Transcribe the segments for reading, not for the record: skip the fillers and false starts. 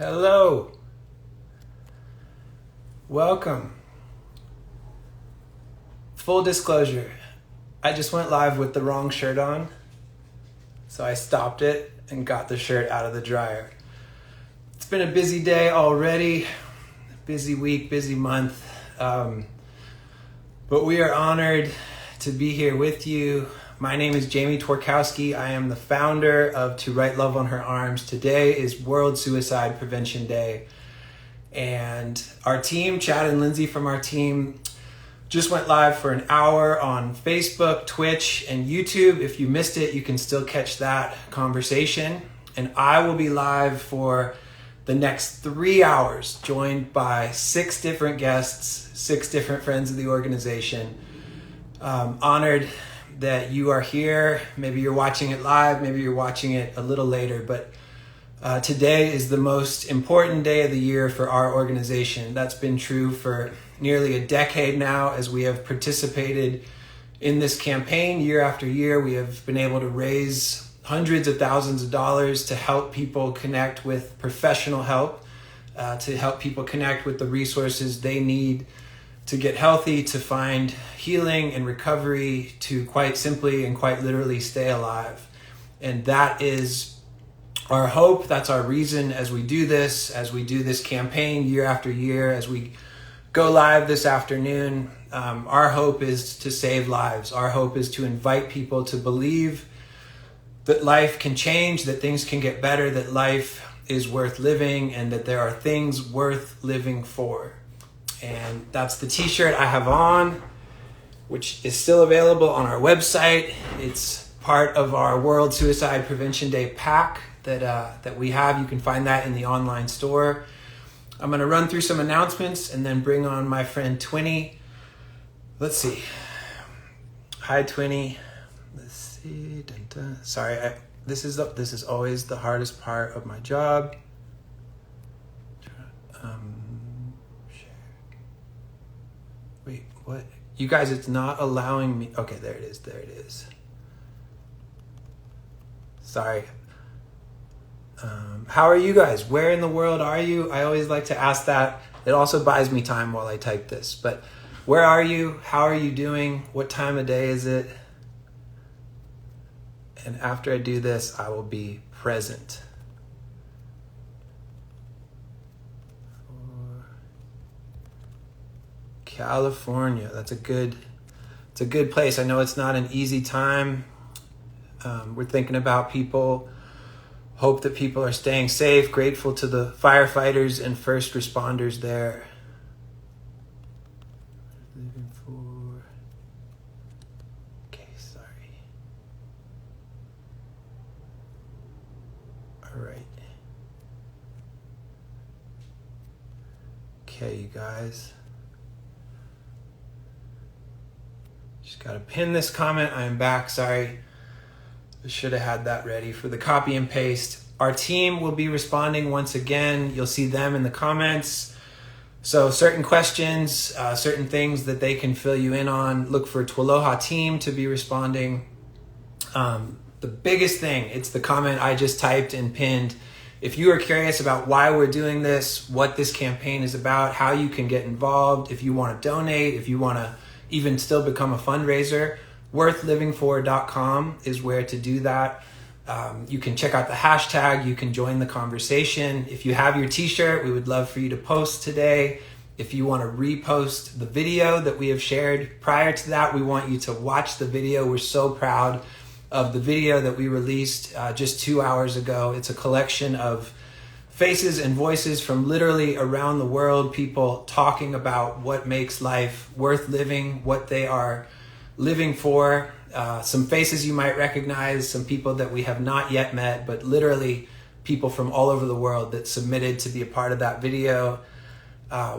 Hello. Welcome. Full disclosure, I just went live with the wrong shirt on, so I stopped it and got the shirt out of the dryer. It's been a busy day already, busy week, busy month, but we are honored to be here with you. My name is Jamie Tworkowski. I am the founder of To Write Love on Her Arms. Today is World Suicide Prevention Day. And our team, Chad and Lindsay from our team, just went live for an hour on Facebook, Twitch, and YouTube. If you missed it, you can still catch that conversation. And I will be live for the next 3 hours, joined by 6 different guests, 6 different friends of the organization. Honored that you are here. Maybe you're watching it live, maybe you're watching it a little later, but today is the most important day of the year for our organization. That's been true for nearly a decade now, as we have participated in this campaign year after year. We have been able to raise hundreds of thousands of dollars to help people connect with professional help, to help people connect with the resources they need to get healthy, to find healing and recovery, to quite simply and quite literally stay alive. And that is our hope. That's our reason as we do this campaign year after year, as we go live this afternoon. Our hope is to save lives. Our hope is to invite people to believe that life can change, that things can get better, that life is worth living, and that there are things worth living for. And that's the t-shirt I have on, which is still available on our website. It's part of our World Suicide Prevention Day pack that we have. You can find that in the online store. I'm going to run through some announcements and then bring on my friend Twinnie. Let's see. Hi, Twinnie. Let's see. Dun, dun. Sorry, this is always the hardest part of my job. Wait, what? You guys, it's not allowing me. Okay, there it is. Sorry. How are you guys? Where in the world are you? I always like to ask that. It also buys me time while I type this. But where are you? How are you doing? What time of day is it? And after I do this, I will be present. California, it's a good place. I know it's not an easy time. We're thinking about people, hope that people are staying safe, grateful to the firefighters and first responders there. Okay, sorry. All right. Okay, you guys. Just got to pin this comment. I am back. Sorry. I should have had that ready for the copy and paste. Our team will be responding once again. You'll see them in the comments. So certain questions, certain things that they can fill you in on, look for TWLOHA team to be responding. The biggest thing, it's the comment I just typed and pinned. If you are curious about why we're doing this, what this campaign is about, how you can get involved, if you want to donate, if you want to even still become a fundraiser, worthlivingfor.com is where to do that. You can check out the hashtag. You can join the conversation. If you have your t-shirt, we would love for you to post today. If you want to repost the video that we have shared prior to that, we want you to watch the video. We're so proud of the video that we released just 2 hours ago. It's a collection of faces and voices from literally around the world, people talking about what makes life worth living, what they are living for. Some faces you might recognize, some people that we have not yet met, but literally people from all over the world that submitted to be a part of that video.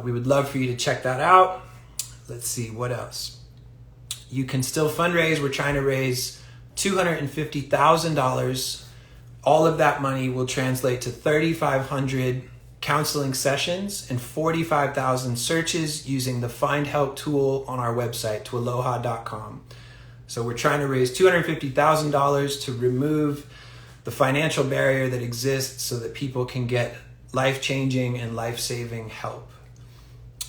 We would love for you to check that out. Let's see, what else? You can still fundraise. We're trying to raise $250,000. All of that money will translate to 3,500 counseling sessions and 45,000 searches using the Find Help tool on our website, TWLOHA.com. So we're trying to raise $250,000 to remove the financial barrier that exists so that people can get life-changing and life-saving help.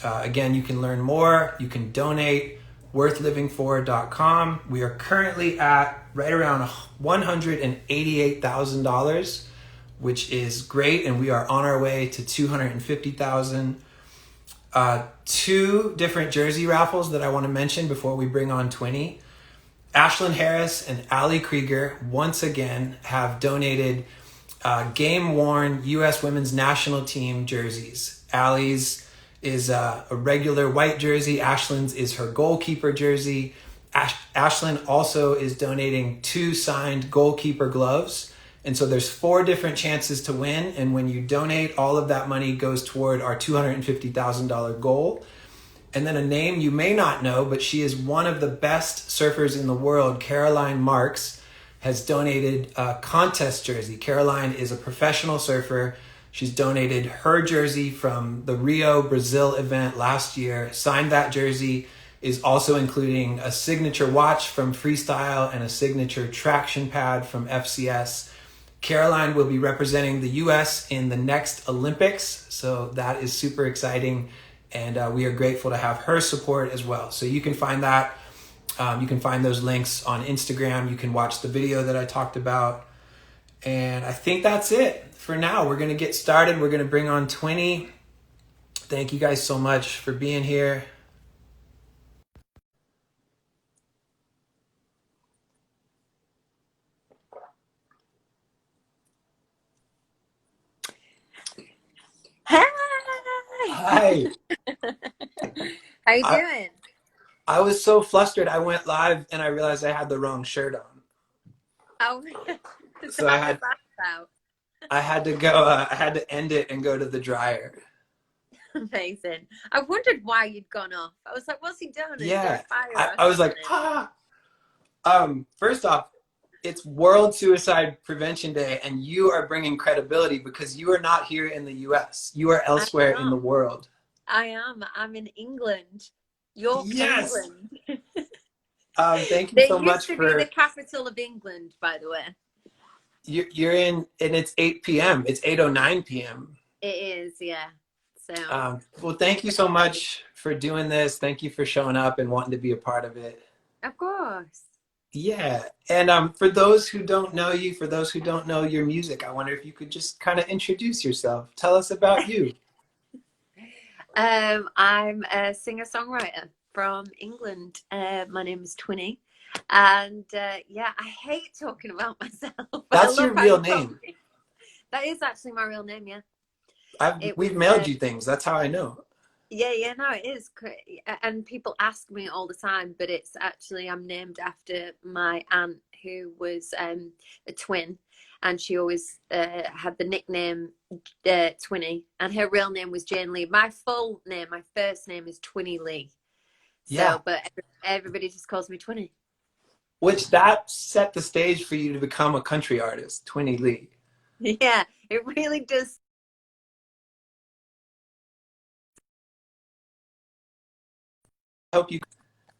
Again, you can learn more. You can donate worthlivingfor.com. We are currently at right around $188,000, which is great, and we are on our way to $250,000. Two different jersey raffles that I want to mention before we bring on Twinnie. Ashlyn Harris and Ali Krieger once again have donated game-worn U.S. Women's National Team jerseys. Ali's is a regular white jersey. Ashlyn's is her goalkeeper jersey. Ashlyn also is donating 2 signed goalkeeper gloves. And so there's 4 different chances to win. And when you donate, all of that money goes toward our $250,000 goal. And then a name you may not know, but she is one of the best surfers in the world, Caroline Marks, has donated a contest jersey. Caroline is a professional surfer. She's donated her jersey from the Rio, Brazil event last year. Signed that jersey, is also including a signature watch from Freestyle and a signature traction pad from FCS. Caroline will be representing the US in the next Olympics, so that is super exciting, and we are grateful to have her support as well. So you can find that. You can find those links on Instagram. You can watch the video that I talked about. And I think that's it for now. We're going to get started. We're going to bring on Twinnie. Thank you guys so much for being here. Hi. Hi. How you doing? I was so flustered. I went live and I realized I had the wrong shirt on. Oh, So I had to go. I had to end it and go to the dryer. Amazing. I wondered why you'd gone off. I was like, what's he doing? Yeah, Fire I was like, First off, it's World Suicide Prevention Day, and you are bringing credibility because you are not here in the U.S. You are elsewhere in the world. I am. I'm in England. York, yes. England. Thank you so much for. It used to be the capital of England, by the way. You're in, and it's 8 p.m. It's 8:09 p.m. It is, yeah. So. Well, thank you so much for doing this. Thank you for showing up and wanting to be a part of it. Of course. Yeah, and for those who don't know you, for those who don't know your music, I wonder if you could just kind of introduce yourself. Tell us about you. I'm a singer-songwriter from England. My name is Twinnie, and yeah, I hate talking about myself. That's your real name. That is actually my real name, yeah. We've mailed you things. That's how I know. Yeah, no, it is. And people ask me all the time, but it's actually, I'm named after my aunt who was a twin, and she always had the nickname Twinnie, and her real name was Jane Lee. My full name, my first name is Twinnie Lee. So, yeah. But everybody just calls me Twinnie. Which that set the stage for you to become a country artist, Twinnie Lee. Yeah, it really does. Hope you.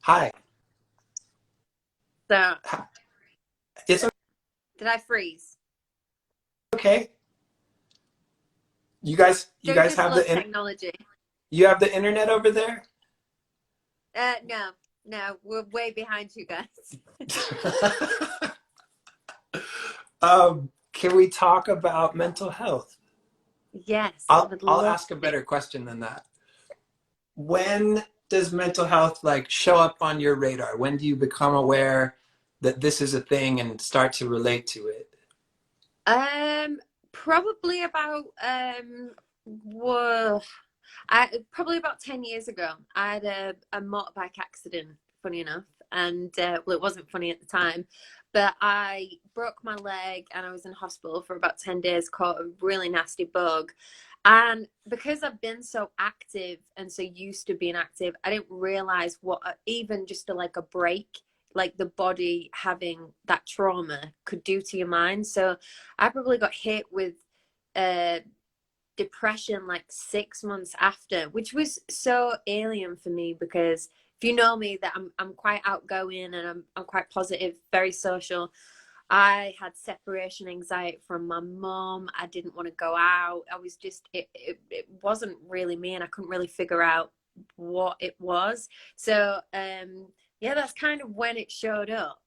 Hi. So. It's okay. Did I freeze? Okay. You guys have the technology. You have the internet over there? No, we're way behind you guys. Can we talk about mental health? Yes. I'll ask a better question than that. When does mental health show up on your radar? When do you become aware that this is a thing and start to relate to it? Probably about probably about 10 years ago. I had a motorbike accident, funny enough, and well, it wasn't funny at the time, but I broke my leg and I was in hospital for about 10 days, caught a really nasty bug. And because I've been so active and so used to being active, I didn't realize what even just a break, like the body having that trauma could do to your mind. So I probably got hit with depression 6 months after, which was so alien for me, because if you know me, that I'm quite outgoing and I'm quite positive, very social. I had separation anxiety from my mom. I didn't want to go out. I was just, it wasn't really me, and I couldn't really figure out what it was. So, yeah, that's kind of when it showed up.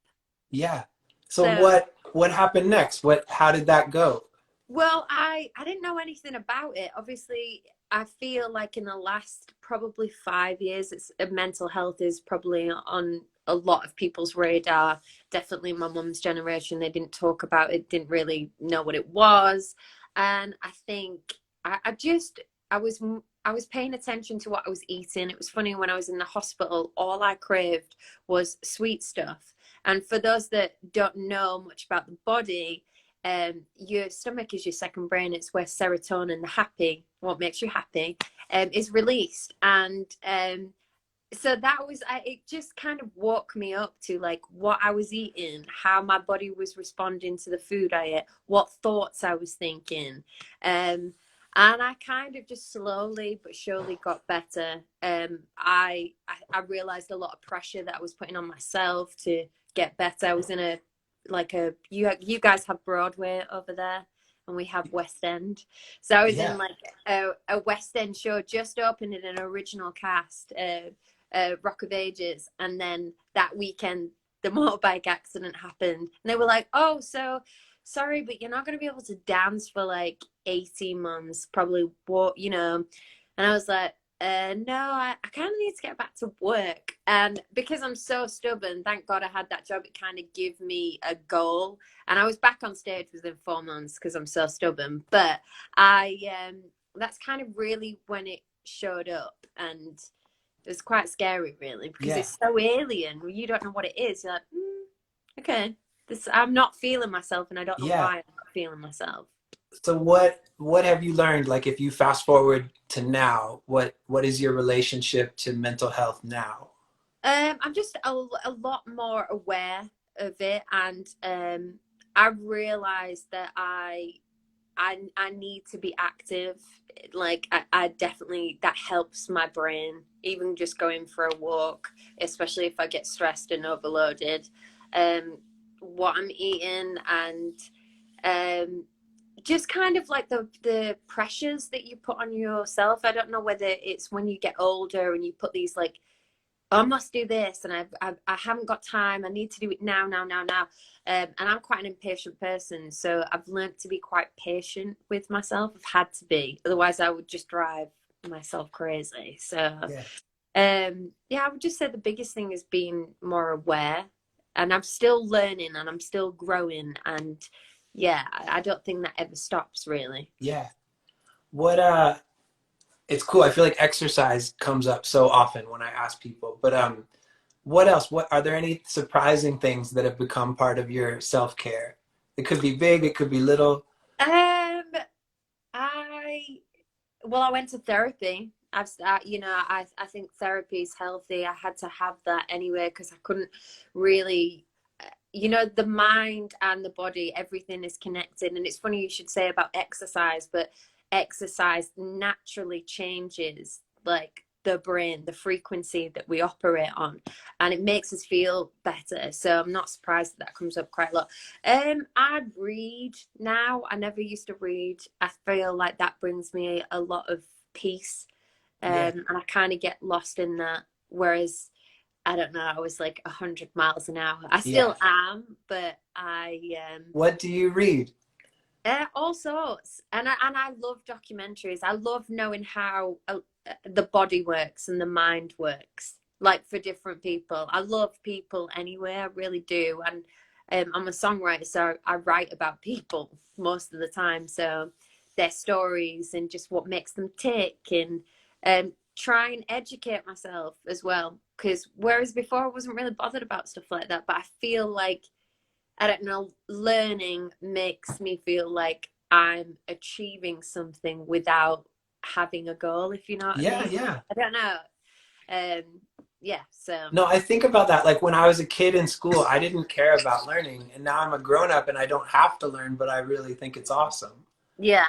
Yeah. So So, what happened next? How did that go? well, I didn't know anything about it. Obviously, I feel like in the last probably 5 years, mental health is probably on a lot of people's radar. Definitely my mum's generation, they didn't talk about it, didn't really know what it was. And I think I just I was paying attention to what I was eating. It was funny, when I was in the hospital, all I craved was sweet stuff. And for those that don't know much about the body, your stomach is your second brain. It's where serotonin, the happy, what makes you happy, is released. And so that was, it just kind of woke me up to like what I was eating, how my body was responding to the food I ate, what thoughts I was thinking. And I kind of just slowly but surely got better. I realized a lot of pressure that I was putting on myself to get better. I was in a you guys have Broadway over there, and we have West End. So I was in Yeah. like a West End show, just opened in an original cast, Rock of Ages, and then that weekend the motorbike accident happened, and they were like, "Oh, so sorry, but you're not going to be able to dance for like 18 months, probably." What, you know? And I was like, no, I kind of need to get back to work. And because I'm so stubborn, thank God I had that job. It kind of gave me a goal. And I was back on stage within 4 months because I'm so stubborn. But that's kind of really when it showed up. And it was quite scary, really, because Yeah. it's so alien. You don't know what it is. You're like, okay, I'm not feeling myself, and I don't know Yeah. why I'm not feeling myself. So what have you learned? Like if you fast forward to now, what is your relationship to mental health now? I'm just a lot more aware of it, and I realized that I need to be active. Like I definitely, that helps my brain. Even just going for a walk, especially if I get stressed and overloaded. What I'm eating, and um, just kind of like the pressures that you put on yourself. I don't know whether it's when you get older and you put these like, I must do this, and I haven't got time. I need to do it now, now, now, now. And I'm quite an impatient person, so I've learned to be quite patient with myself. I've had to be, otherwise I would just drive myself crazy. So, Yeah. yeah, I would just say the biggest thing is being more aware, and I'm still learning and I'm still growing, and yeah, I don't think that ever stops, really. Yeah. What it's cool. I feel like exercise comes up so often when I ask people. But what else? What are there any surprising things that have become part of your self-care? It could be big, it could be little. Um, I Well, I went to therapy. I think therapy is healthy. I had to have that anyway because I couldn't really, the mind and the body, everything is connected. And it's funny you should say about exercise, but exercise naturally changes like the brain, the frequency that we operate on, and it makes us feel better. So I'm not surprised that comes up quite a lot. I read now. I never used to read. I feel like that brings me a lot of peace, Yeah. and I kind of get lost in that. Whereas I don't know, I was like 100 miles an hour. I Yeah. still am, but What do you read? all sorts. And I love documentaries. I love knowing how the body works and the mind works, like for different people. I love people anyway, I really do. And I'm a songwriter, so I write about people most of the time. So their stories and just what makes them tick, and try and educate myself as well. Because whereas before I wasn't really bothered about stuff like that, but I feel like, I don't know, learning makes me feel like I'm achieving something without having a goal, if you know what I Yeah, mean. yeah. I don't know. Um, yeah, so No, I think about that. Like when I was a kid in school, I didn't care about learning. And now I'm a grown up and I don't have to learn, but I really think it's awesome. yeah.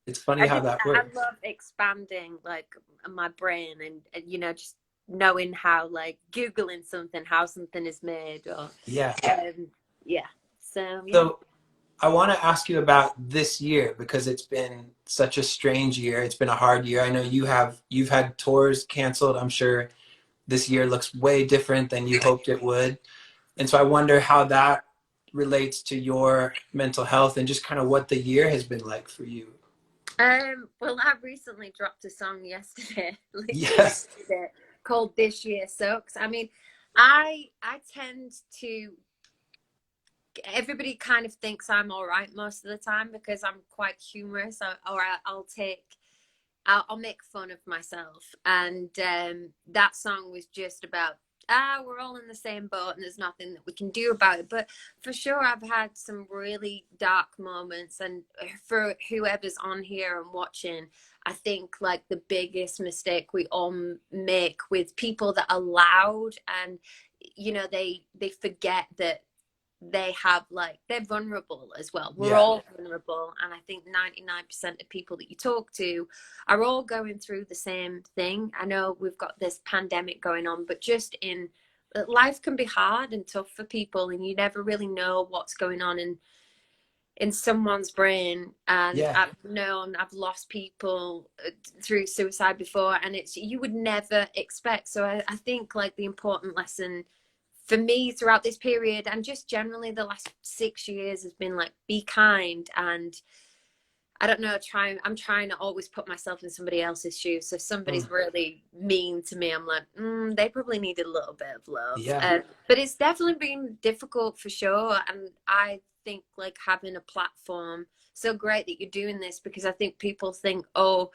It's funny how that I works. love expanding like my brain, and just knowing how, like, Googling something, how something is made, or Yeah. um, yeah. So yeah. So I want to ask you about this year because it's been such a strange year. It's been a hard year. I know you've had tours canceled. I'm sure this year looks way different than you hoped it would. And so I wonder how that relates to your mental health and just kind of what the year has been like for you. Well, I recently dropped a song yesterday, literally Yes. yesterday, called "This Year Sucks." I mean, I tend to. Everybody kind of thinks I'm all right most of the time because I'm quite humorous, or I'll make fun of myself. And that song was just about, we're all in the same boat and there's nothing that we can do about it. But for sure, I've had some really dark moments. And for whoever's on here and watching, I think like the biggest mistake we all make with people that are loud and, they forget that they're vulnerable as well. We're all vulnerable, and I think 99% of people that you talk to are all going through the same thing. I know we've got this pandemic going on, but just in life can be hard and tough for people, and you never really know what's going on in someone's brain. And I've lost people through suicide before, and you would never expect. So I think like the important lesson for me throughout this period and just generally the last 6 years has been like, be kind. And I don't know, I'm trying to always put myself in somebody else's shoes. So if somebody's really mean to me, I'm like, they probably needed a little bit of love. But it's definitely been difficult for sure. And I think like having a platform, so great that you're doing this, because I think people think, oh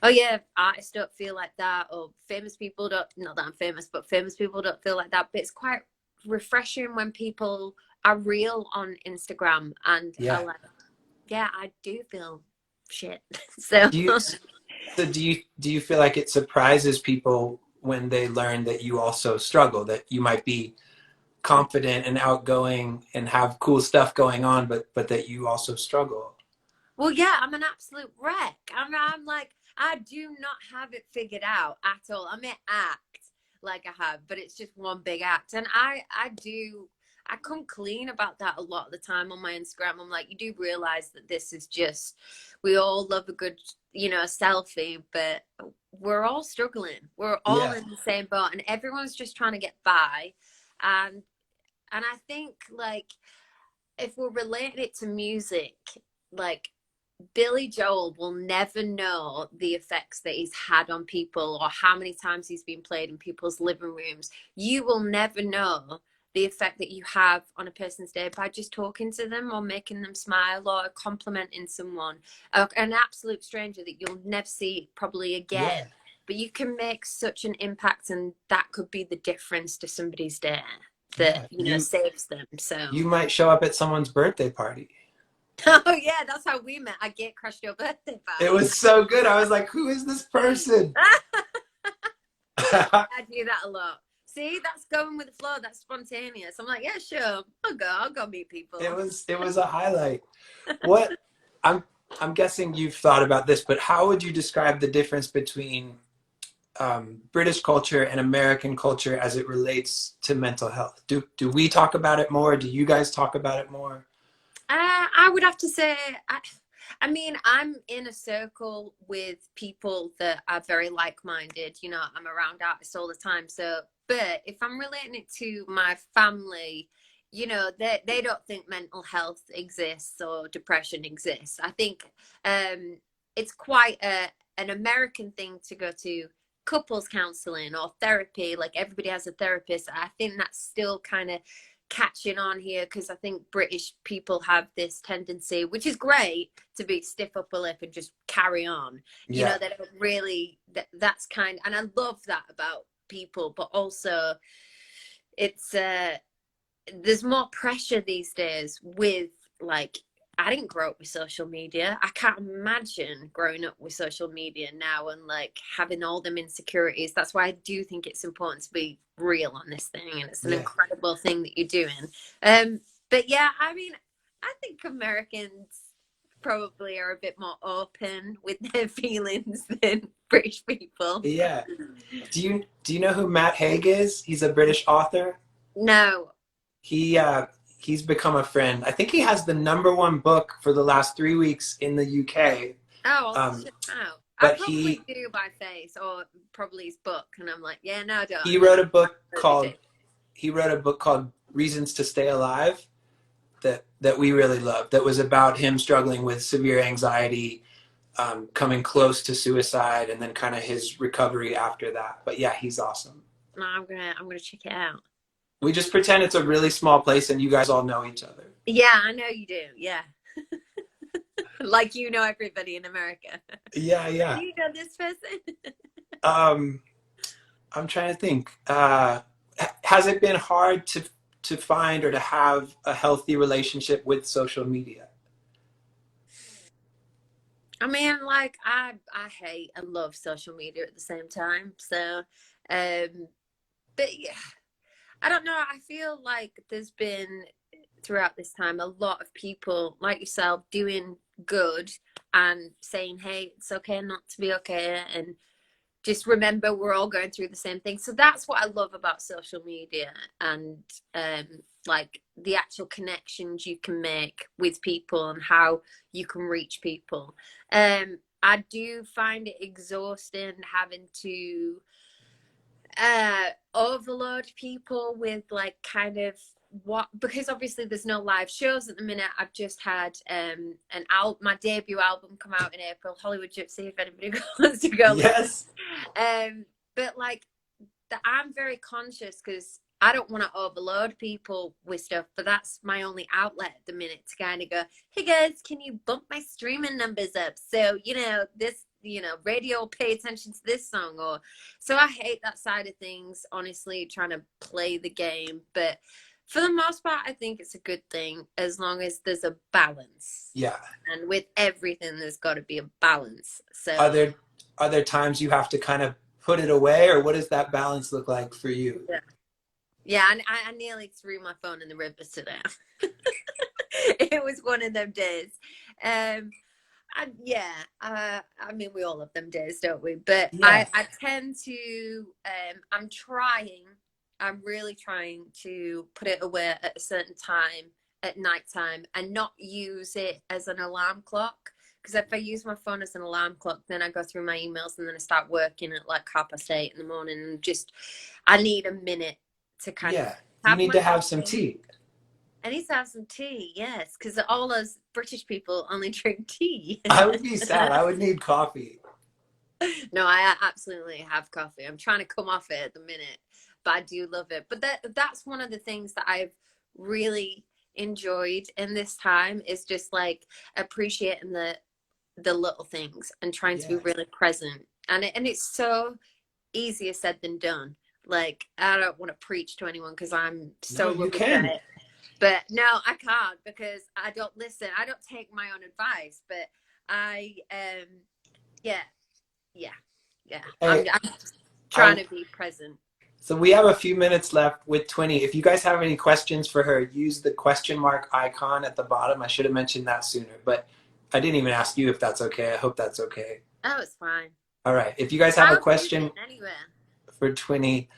yeah, artists don't feel like that, or famous people don't, not that I'm famous, but famous people don't feel like that. But it's quite refreshing when people are real on Instagram and are like, yeah, I do feel shit. So Do you feel like it surprises people when they learn that you also struggle, that you might be confident and outgoing and have cool stuff going on, but that you also struggle? Well, yeah, I'm an absolute wreck. I'm like, I do not have it figured out at all. I may act like I have, but it's just one big act. And I come clean about that a lot of the time on my Instagram. I'm like, you do realize that this is just, we all love a good, selfie, but we're all struggling. We're all in the same boat, and everyone's just trying to get by. And I think like, if we're relating it to music, like Billy Joel will never know the effects that he's had on people or how many times he's been played in people's living rooms. You will never know the effect that you have on a person's day by just talking to them or making them smile or complimenting someone, an absolute stranger that you'll never see probably again. But you can make such an impact, and that could be the difference to somebody's day that saves them. So you might show up at someone's birthday party. Oh yeah, that's how we met. I gate crashed your birthday party. It was so good. I was like, who is this person? I do that a lot. See, that's going with the flow. That's spontaneous. I'm like, yeah, sure. I'll go meet people. It was a highlight. What I'm guessing you've thought about this, but how would you describe the difference between British culture and American culture as it relates to mental health? Do we talk about it more? Do you guys talk about it more? I would have to say, I mean, I'm in a circle with people that are very like-minded. I'm around artists all the time. So, but if I'm relating it to my family, they don't think mental health exists or depression exists. I think it's quite an American thing to go to couples counseling or therapy. Like everybody has a therapist. I think that's still kind of catching on here, because I think British people have this tendency, which is great, to be stiff upper lip and just carry on. They don't really, that's kind, and I love that about people, but also it's there's more pressure these days with like, I didn't grow up with social media. I can't imagine growing up with social media now and like having all them insecurities. That's why I do think it's important to be real on this thing, and it's an incredible thing that you're doing. But yeah, I mean, I think Americans probably are a bit more open with their feelings than British people. Yeah. Do you know who Matt Haig is? He's a British author. No. He he's become a friend. I think he has the #1 book for the last 3 weeks in the UK. Oh, I'll check it out. I But probably do by face, or probably his book, and I'm like, yeah, no, I don't. he wrote a book called Reasons to Stay Alive that we really loved. That was about him struggling with severe anxiety, coming close to suicide, and then kind of his recovery after that. But yeah, he's awesome. No, I'm gonna check it out. We just pretend it's a really small place and you guys all know each other. Yeah, I know you do. Yeah. Like you know everybody in America. Yeah. Do you know this person? I'm trying to think. Has it been hard to find or to have a healthy relationship with social media? I mean, like I hate and love social media at the same time. So, but yeah, I don't know. I feel like there's been throughout this time a lot of people like yourself doing good and saying, hey, it's okay not to be okay, and just remember we're all going through the same thing. So that's what I love about social media, and like the actual connections you can make with people and how you can reach people. I do find it exhausting having to overload people with like kind of what, because obviously there's no live shows at the minute. I've just had my debut album come out in April, Hollywood Gypsy, if anybody wants to go. Yes. But like I'm very conscious because I don't want to overload people with stuff, but that's my only outlet at the minute to kind of go, hey guys, can you bump my streaming numbers up? So, this, radio, pay attention to this song. Or so I hate that side of things, honestly, trying to play the game. But for the most part, I think it's a good thing as long as there's a balance. Yeah. And with everything, there's got to be a balance. So are there times you have to kind of put it away, or what does that balance look like for you? Yeah, I nearly threw my phone in the river today. It was one of them days. I mean, we all have them days, don't we? But yes. I tend to, I'm really trying to put it away at a certain time at nighttime and not use it as an alarm clock. Because if I use my phone as an alarm clock, then I go through my emails and then I start working at like 8:30 in the morning. And I need a minute to kind of. You need to have some tea. I need to have some tea, yes, because all those British people only drink tea. I would be sad. I would need coffee. No, I absolutely have coffee. I'm trying to come off it at the minute, but I do love it. But that's one of the things that I've really enjoyed in this time is just like appreciating the little things and trying to be really present. And it's so easier said than done. Like, I don't want to preach to anyone because I'm so good at it. But no, I can't because I don't listen. I don't take my own advice. But I'm trying to be present. So we have a few minutes left with Twinnie. If you guys have any questions for her, use the question mark icon at the bottom. I should have mentioned that sooner, but I didn't even ask you if that's okay. I hope that's okay. Oh, it's fine. All right. If you guys have a question for Twinnie,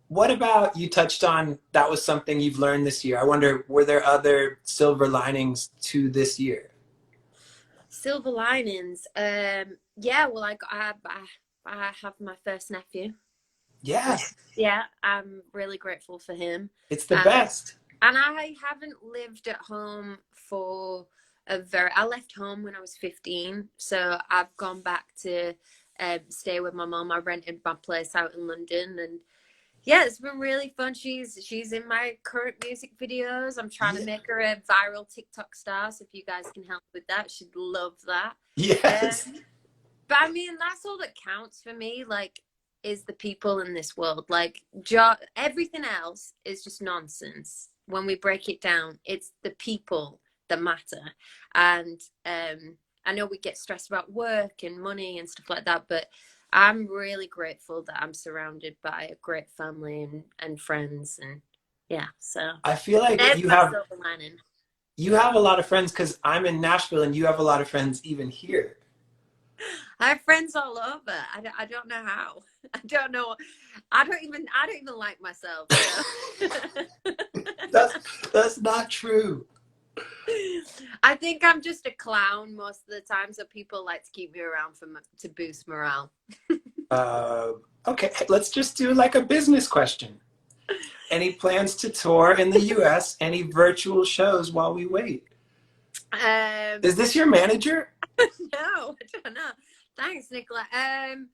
what about, you touched on that was something you've learned this year. I wonder, were there other silver linings to this year? Silver linings? Well, like I have my first nephew. Yeah. Yeah, I'm really grateful for him. It's the best. And I haven't lived at home for I left home when I was 15. So I've gone back to stay with my mom. I rented my place out in London, and yeah, it's been really fun. She's in my current music videos. I'm trying to make her a viral TikTok star. So if you guys can help with that, she'd love that. Yes. But I mean, that's all that counts for me. Like, is the people in this world. Like, everything else is just nonsense. When we break it down, it's the people that matter. And I know we get stressed about work and money and stuff like that, but I'm really grateful that I'm surrounded by a great family and friends. And yeah, so I feel like you have a lot of friends, because I'm in Nashville and you have a lot of friends even here. I have friends all over. I don't know how. I don't know. I don't even like myself. So. That's not true. I think I'm just a clown most of the time, so people like to keep me around to boost morale. Okay, let's just do like a business question. Any plans to tour in the US? Any virtual shows while we wait? Is this your manager? No, I don't know. Thanks, Nicola. I'm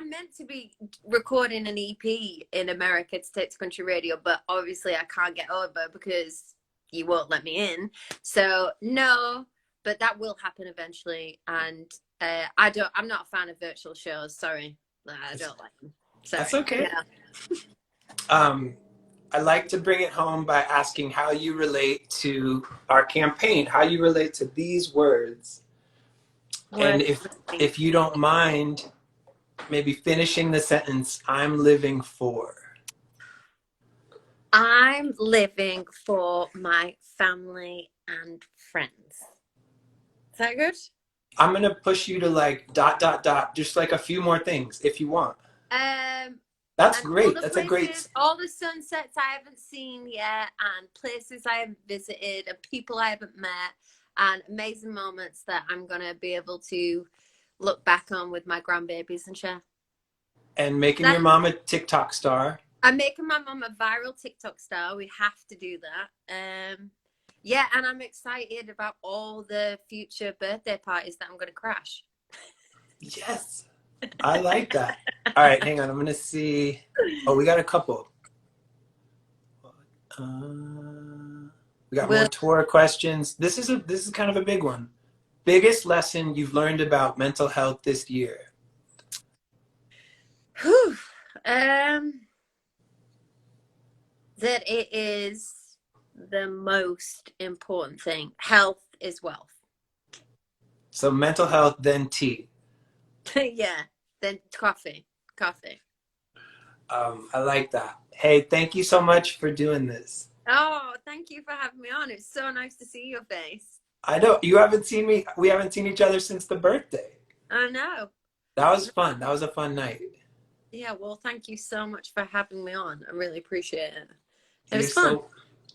meant to be recording an EP in America to take to country radio, but obviously I can't get over because you won't let me in. So no, but that will happen eventually. And I'm not a fan of virtual shows. Sorry, I don't like them. Sorry. That's okay. Yeah. I like to bring it home by asking how you relate to our campaign, how you relate to these words. And if you don't mind, maybe finishing the sentence, I'm living for. I'm living for my family and friends. Is that good? I'm going to push you to like ... just like a few more things if you want. That's great. That's places, a great... all the sunsets I haven't seen yet, and places I haven't visited, and people I haven't met, and amazing moments that I'm going to be able to look back on with my grandbabies and share. And making your mom a TikTok star. I'm making my mom a viral TikTok star. We have to do that. Yeah, and I'm excited about all the future birthday parties that I'm going to crash. Yes. I like that. All right, hang on. I'm going to see. Oh, we got a couple. We got more tour questions. This is kind of a big one. Biggest lesson you've learned about mental health this year? That it is the most important thing. Health is wealth. So mental health, then tea. Yeah, then coffee. I like that. Hey, thank you so much for doing this. Oh, thank you for having me on. It's so nice to see your face. I know. You haven't seen me. We haven't seen each other since the birthday. I know. That was fun. That was a fun night. Yeah, well, thank you so much for having me on. I really appreciate it. It was fun.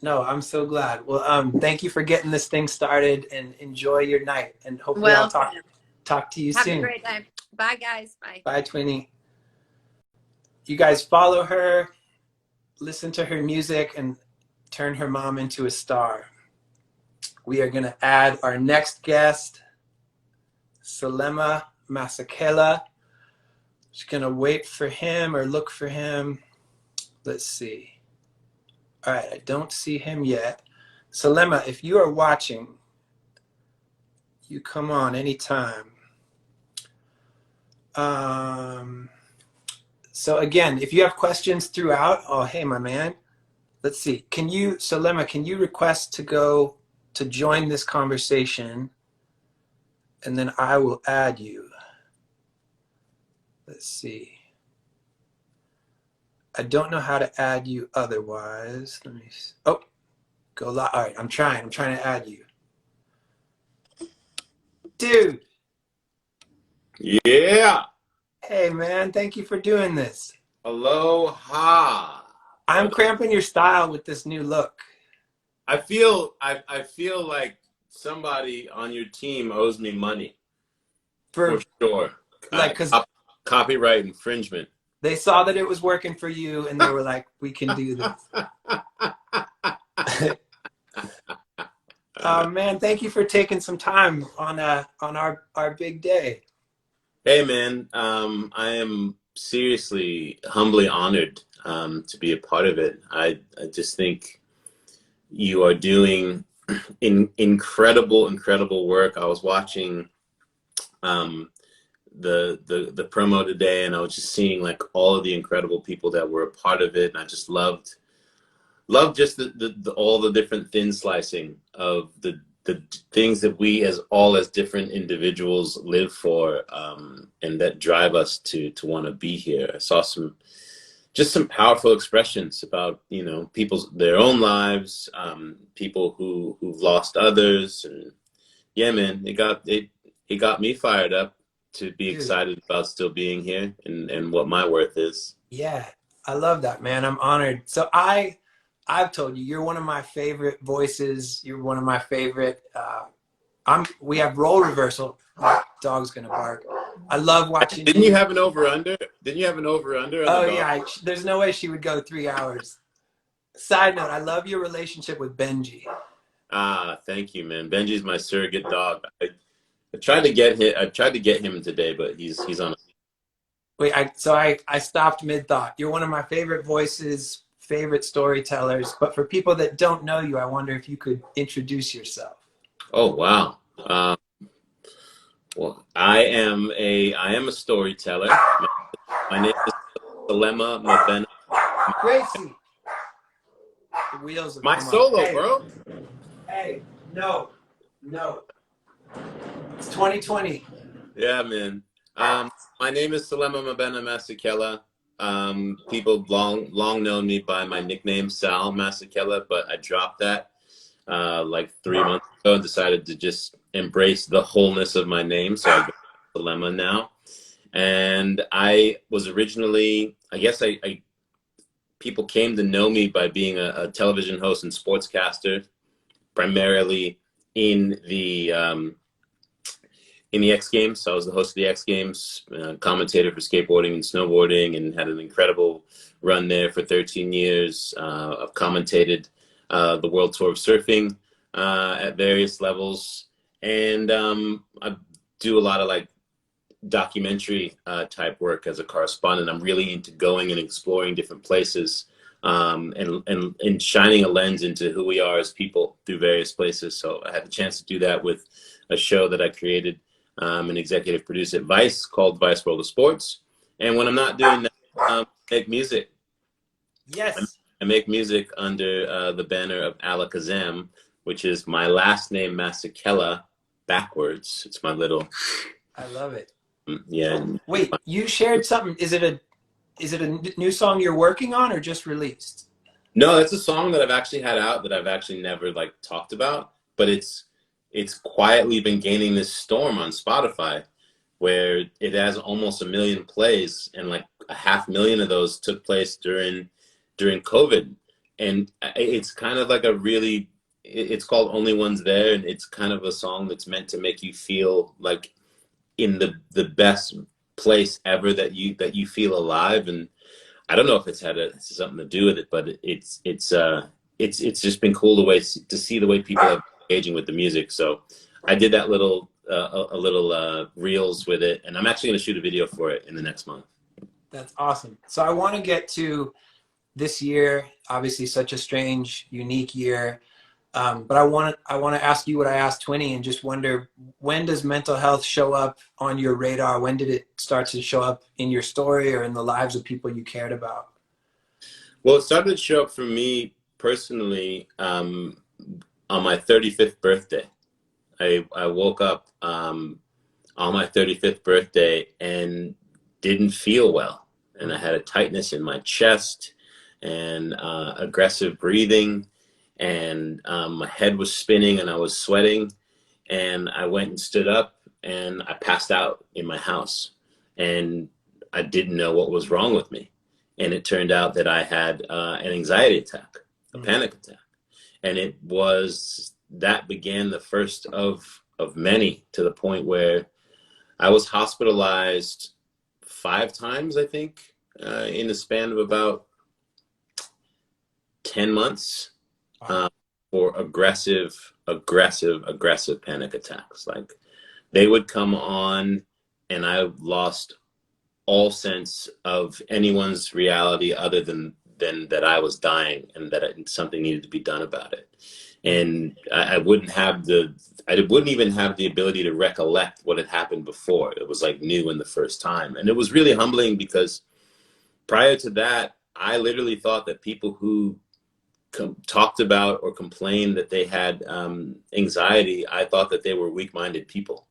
No, I'm so glad. Well, thank you for getting this thing started, and enjoy your night. And hopefully I'll talk to you soon. Have a great day. Bye, guys. Bye. Bye, Twinnie. You guys follow her, listen to her music, and turn her mom into a star. We are going to add our next guest, Selema Masakela. Just going to wait for him or look for him. Let's see. All right, I don't see him yet. Selema, if you are watching, you come on anytime. So again, if you have questions throughout, oh, hey, my man. Let's see. Selema, can you request to join this conversation? And then I will add you. Let's see. I don't know how to add you otherwise. Let me see. Oh, go live. All right, I'm trying to add you. Dude. Yeah. Hey, man, thank you for doing this. Aloha. I'm cramping your style with this new look. I feel like somebody on your team owes me money. For sure. Like, because copyright infringement. They saw that it was working for you, and they were like, we can do this. Man, thank you for taking some time on our big day. Hey, man, I am seriously, humbly honored to be a part of it. I just think you are doing incredible work. I was watching the promo today, and I was just seeing like all of the incredible people that were a part of it, and I just loved just all the different thin slicing of the things that we as different individuals live for, and that drive us to want to be here. I saw some powerful expressions about, their own lives, people who've lost others, and yeah, man, it got me fired up to be excited about still being here and what my worth is. Yeah. I love that, man. I'm honored. So I've told you, you're one of my favorite voices. You're one of my favorite. We have role reversal. My dog's gonna bark. I love watching Didn't you you. have an over under? Didn't you have an over under on the Oh dog? yeah, there's no way she would go 3 hours. Side note, I love your relationship with Benji. Ah, thank you, man. Benji's my surrogate dog. I tried to get him. I tried to get him today, but he's on. Wait, I stopped mid thought. You're one of my favorite voices, favorite storytellers. But for people that don't know you, I wonder if you could introduce yourself. Oh wow. Well, I am a storyteller. My name is Selema and Gracie, the wheels have my come up. solo, Hey, bro. hey, no, it's 2020. Yeah, man. My name is Selema Mabena Masekela. People long known me by my nickname Sal Masekela, but I dropped that like 3 months ago and decided to just embrace the wholeness of my name. So I go Selema now. And I was originally, I guess people came to know me by being a television host and sportscaster, primarily in the X Games. So I was the host of the X Games, commentator for skateboarding and snowboarding, and had an incredible run there for 13 years. I've commentated the World Tour of Surfing at various levels, and I do a lot of like documentary type work as a correspondent. I'm really into going and exploring different places, and shining a lens into who we are as people through various places. So I had the chance to do that with a show that I created, an executive producer at Vice called Vice World of Sports. And when I'm not doing that, I make music. Yes. I make music under the banner of Alakazam, which is my last name Masekela backwards. It's my little. I love it. Yeah. Wait, you shared something. Is it a new song you're working on or just released? No, it's a song that I've actually had out that I've actually never like talked about, but it's quietly been gaining this storm on Spotify where it has almost 1 million plays, and like 500,000 of those took place during COVID. And it's kind of like it's called Only Ones There, and it's kind of a song that's meant to make you feel like in the best place ever, that you feel alive. And I don't know if it's had something to do with it, but it's just been cool to see the way people are engaging with the music. So I did that little reels with it, and I'm actually going to shoot a video for it in the next month. That's awesome. So I want to get to this year, obviously such a strange, unique year. But I want to ask you what I asked Twinnie, and just wonder, when does mental health show up on your radar? When did it start to show up in your story or in the lives of people you cared about? Well, it started to show up for me personally on my 35th birthday. I woke up on my 35th birthday and didn't feel well, and I had a tightness in my chest and aggressive breathing. And my head was spinning and I was sweating, and I went and stood up and I passed out in my house, and I didn't know what was wrong with me. And it turned out that I had an anxiety attack, a panic attack. And that began the first of many, to the point where I was hospitalized 5 times, I think, in the span of about 10 months. For aggressive panic attacks. Like, they would come on and I lost all sense of anyone's reality other than that I was dying, and that something needed to be done about it. And I wouldn't even have the ability to recollect what had happened before. It was like new in the first time. And it was really humbling, because prior to that, I literally thought that people who talked about or complained that they had anxiety, I thought that they were weak-minded people,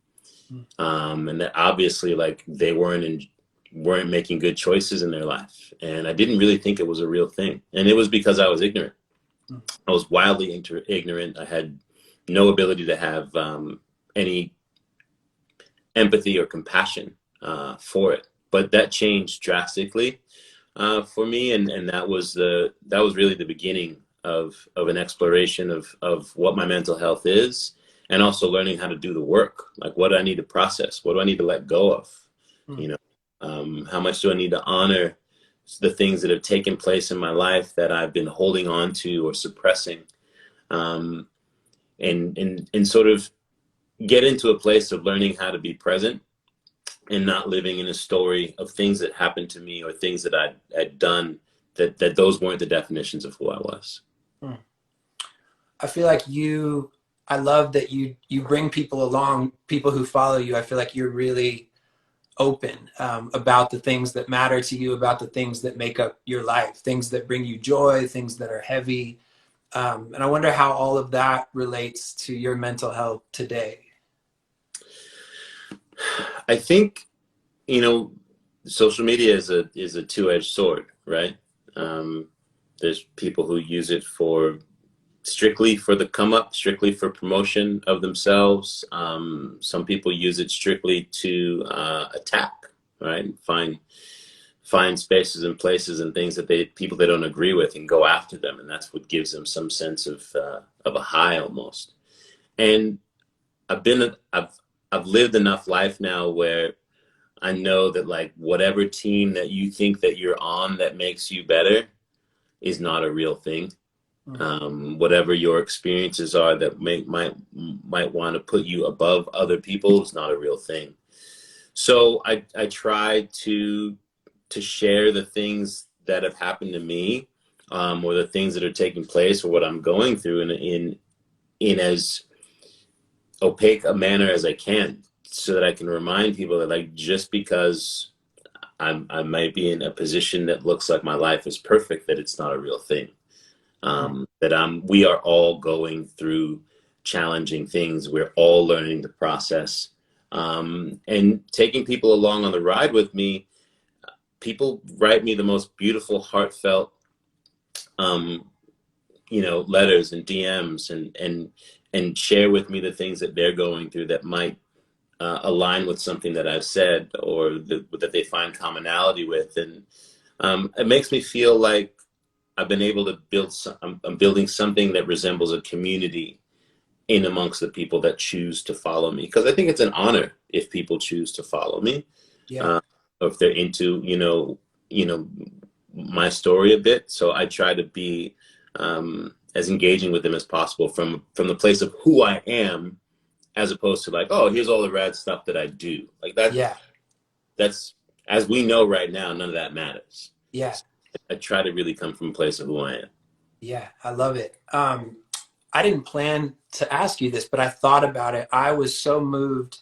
and that obviously, like, they weren't making good choices in their life. And I didn't really think it was a real thing, and it was because I was ignorant. I was wildly ignorant. I had no ability to have any empathy or compassion for it. But that changed drastically for me, and that was really the beginning of an exploration of what my mental health is, and also learning how to do the work. Like, what do I need to process? What do I need to let go of? Mm. You know, how much do I need to honor the things that have taken place in my life that I've been holding on to or suppressing, and sort of get into a place of learning how to be present and not living in a story of things that happened to me or things that I'd done that those weren't the definitions of who I was. Mm. I feel like I love that you bring people along, people who follow you. I feel like you're really open about the things that matter to you, about the things that make up your life, things that bring you joy, things that are heavy. And I wonder how all of that relates to your mental health today. I think, social media is a two-edged sword, right? There's people who use it strictly for the come up, strictly for promotion of themselves. Some people use it strictly to attack, right? Find spaces and places and things that people they don't agree with and go after them, and that's what gives them some sense of a high almost. And I've lived enough life now where I know that, like, whatever team that you think that you're on that makes you better is not a real thing. Whatever your experiences are that might want to put you above other people is not a real thing. So I try to share the things that have happened to me, or the things that are taking place, or what I'm going through in as opaque a manner as I can, so that I can remind people that, like, just because I might be in a position that looks like my life is perfect, that it's not a real thing. That we are all going through challenging things. We're all learning the process, and taking people along on the ride with me. People write me the most beautiful, heartfelt, letters and DMs, and share with me the things that they're going through that might align with something that I've said, or that they find commonality with, and it makes me feel like I've been able to I'm building something that resembles a community in amongst the people that choose to follow me. Because I think it's an honor if people choose to follow me, Yeah. or if they're into, my story a bit. So I try to be as engaging with them as possible from the place of who I am, as opposed to, like, oh, here's all the rad stuff that I do. Like that. Yeah. That's, as we know right now, none of that matters. Yeah. I try to really come from a place of who I am. Yeah, I love it. I didn't plan to ask you this, but I thought about it. I was so moved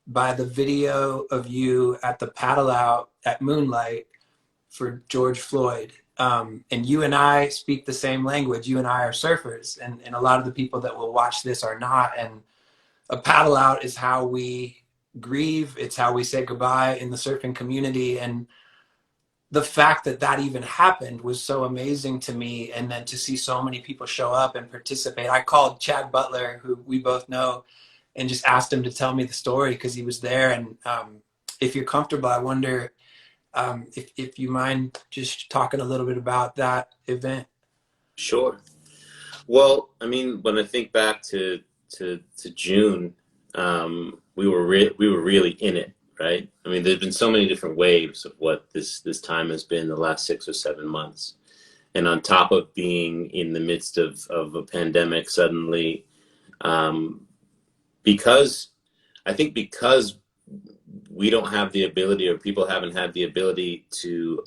by the video of you at the paddle out at Moonlight for George Floyd. And you and I speak the same language. You and I are surfers, and a lot of the people that will watch this are not. And a paddle out is how we grieve. It's how we say goodbye in the surfing community. And the fact that that even happened was so amazing to me. And then to see so many people show up and participate. I called Chad Butler, who we both know, and just asked him to tell me the story because he was there. And if you're comfortable, I wonder if you mind just talking a little bit about that event. Sure. Well, I mean, when I think back to June, we were really in it, right? I mean, there's been so many different waves of what this time has been the last 6 or 7 months, and on top of being in the midst of a pandemic suddenly, because we don't have the ability, or people haven't had the ability to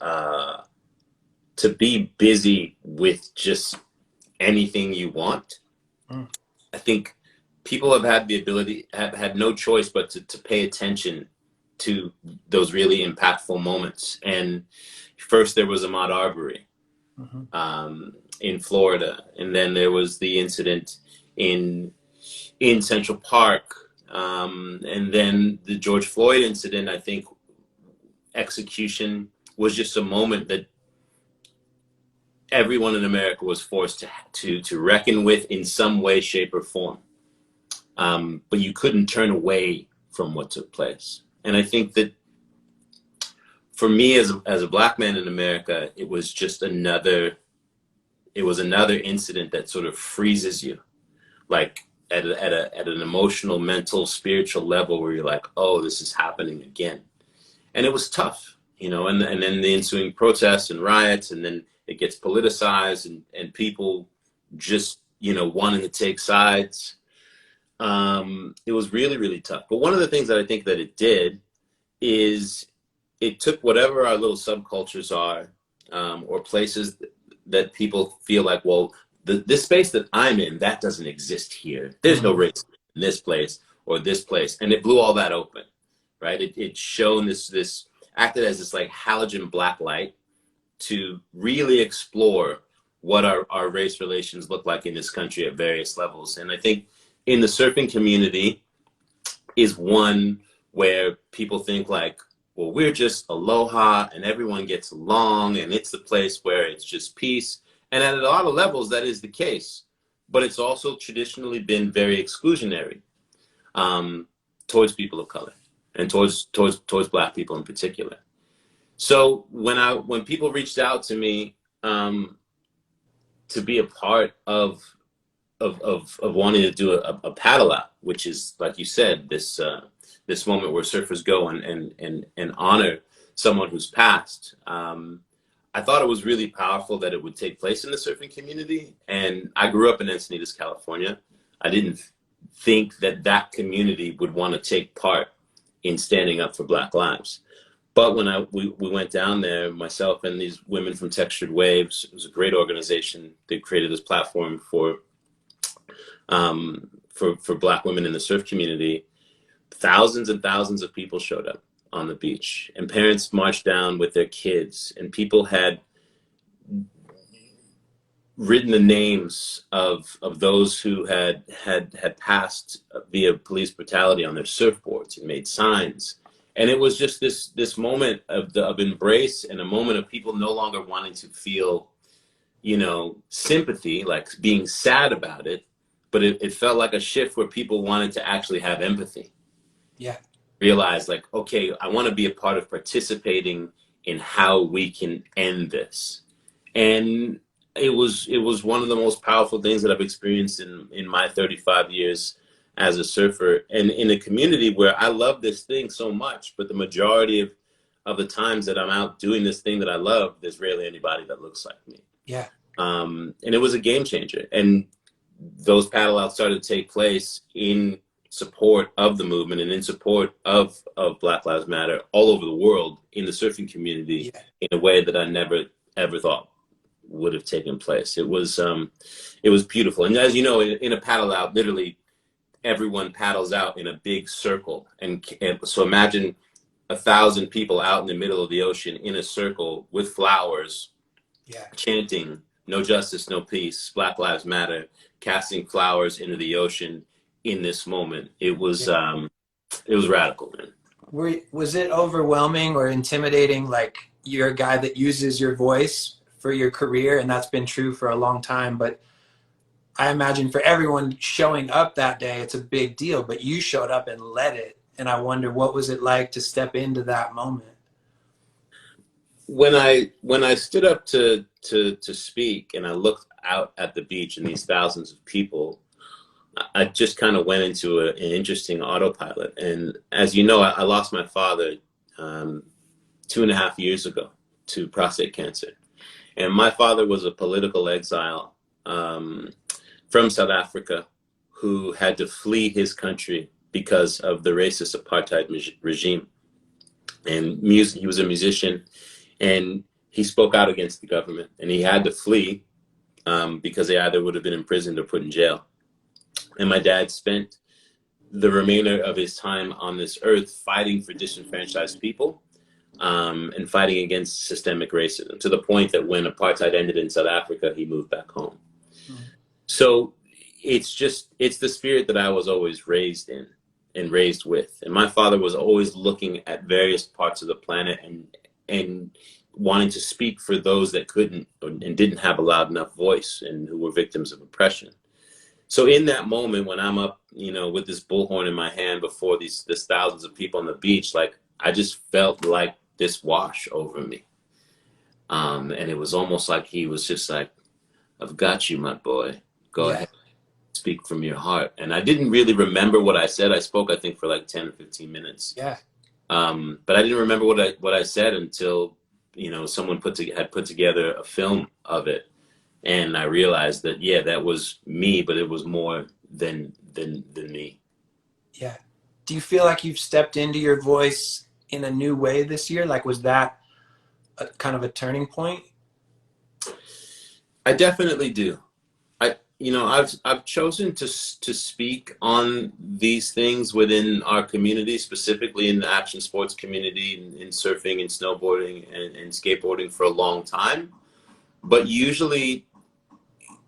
be busy with just anything you want. I think people have had the ability, have had no choice but to pay attention to those really impactful moments. And first there was Ahmaud Arbery in Florida, and then there was the incident in Central Park, and then the George Floyd incident. I think execution was just a moment that everyone in America was forced to reckon with in some way, shape, or form. But you couldn't turn away from what took place. And I think that for me as a black man in America, it was just another incident that sort of freezes you, like at an emotional, mental, spiritual level where you're like, oh, this is happening again. And it was tough, you know, and then the ensuing protests and riots, and then it gets politicized, and people just, you know, wanting to take sides. It was really, really tough. But one of the things that I think that it did is it took whatever our little subcultures are, or places that people feel like, well, this space that I'm in, that doesn't exist here. There's no race in this place or this place. And it blew all that open, right? It shone this acted as this like halogen black light to really explore what our race relations look like in this country at various levels. And I think in the surfing community is one where people think like, well, we're just aloha and everyone gets along and it's the place where it's just peace. And at a lot of levels, that is the case. But it's also traditionally been very exclusionary towards people of color and towards Black people in particular. So when people reached out to me to be a part of wanting to do a paddle out, which is, like you said, this moment where surfers go and honor someone who's passed. I thought it was really powerful that it would take place in the surfing community. And I grew up in Encinitas, California. I didn't think that community would want to take part in standing up for Black lives. But when we went down there, myself and these women from Textured Waves, it was a great organization. They created this platform for Black women in the surf community. Thousands and thousands of people showed up on the beach, and parents marched down with their kids, and people had written the names of those who had passed via police brutality on their surfboards and made signs. And it was just this moment of embrace, and a moment of people no longer wanting to feel, you know, sympathy, like being sad about it, but it felt like a shift where people wanted to actually have empathy. Yeah. Realize like, okay, I want to be a part of participating in how we can end this. And it was one of the most powerful things that I've experienced in my 35 years as a surfer, and in a community where I love this thing so much, but the majority of the times that I'm out doing this thing that I love, there's rarely anybody that looks like me. Yeah. And it was a game changer. And those paddle outs started to take place in support of the movement and in support of Black Lives Matter all over the world in the surfing community, in a way that I never ever thought would have taken place. It was beautiful. And as you know, in a paddle out, literally everyone paddles out in a big circle. And so imagine 1,000 people out in the middle of the ocean in a circle with flowers, chanting, "No justice, no peace, Black Lives Matter," casting flowers into the ocean. In this moment, it was radical, man. Was it overwhelming or intimidating? Like, you're a guy that uses your voice for your career, and that's been true for a long time. But I imagine for everyone showing up that day, it's a big deal. But you showed up and led it, and I wonder, what was it like to step into that moment? When I stood up to speak, and I looked out at the beach and these thousands of people, I just kind of went into an interesting autopilot. And as you know, I lost my father 2.5 years ago to prostate cancer. And my father was a political exile from South Africa who had to flee his country because of the racist apartheid regime. And he was a musician, and he spoke out against the government. And he had to flee because they either would have been imprisoned or put in jail. And my dad spent the remainder of his time on this earth fighting for disenfranchised people and fighting against systemic racism, to the point that when apartheid ended in South Africa, he moved back home. So it's the spirit that I was always raised in and raised with. And my father was always looking at various parts of the planet and wanting to speak for those that couldn't and didn't have a loud enough voice and who were victims of oppression. So in that moment, when I'm up, you know, with this bullhorn in my hand before this thousands of people on the beach, like, I just felt like this wash over me. And it was almost like he was just like, I've got you, my boy. Go ahead, speak from your heart. And I didn't really remember what I said. I spoke, I think, for like 10 or 15 minutes. Yeah. But I didn't remember what I said until, you know, someone had put together a film of it. And I realized that, yeah, that was me, but it was more than me. Yeah. Do you feel like you've stepped into your voice in a new way this year? Like, was that kind of a turning point? I definitely do. I've chosen to speak on these things within our community, specifically in the action sports community, in surfing and snowboarding and skateboarding for a long time. But usually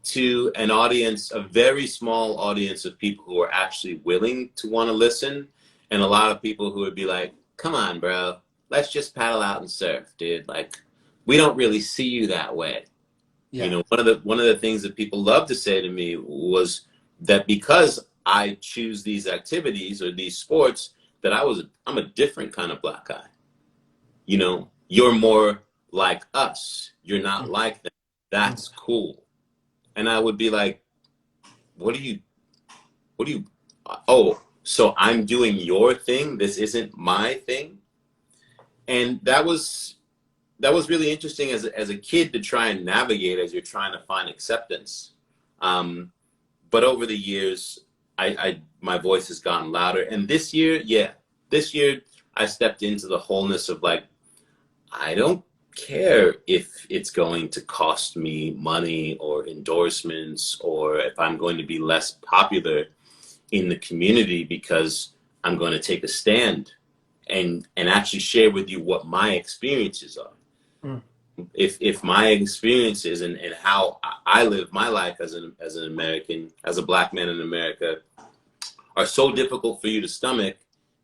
to an audience, a very small audience of people who are actually willing to want to listen, and a lot of people who would be like, come on, bro, let's just paddle out and surf, dude. Like, we don't really see you that way. Yeah. You know, one of the things that people love to say to me was that because I choose these activities or these sports, that I'm a different kind of black guy. You know, you're more like us. You're not like them. That's cool. And I would be like, what do you, oh, so I'm doing your thing. This isn't my thing. And that was really interesting as a kid to try and navigate as you're trying to find acceptance. But over the years, my voice has gotten louder. And this year, I stepped into the wholeness of like, I don't care if it's going to cost me money or endorsements, or if I'm going to be less popular in the community, because I'm going to take a stand and actually share with you what my experiences are. If my experiences and how I live my life as an American, as a black man in America, are so difficult for you to stomach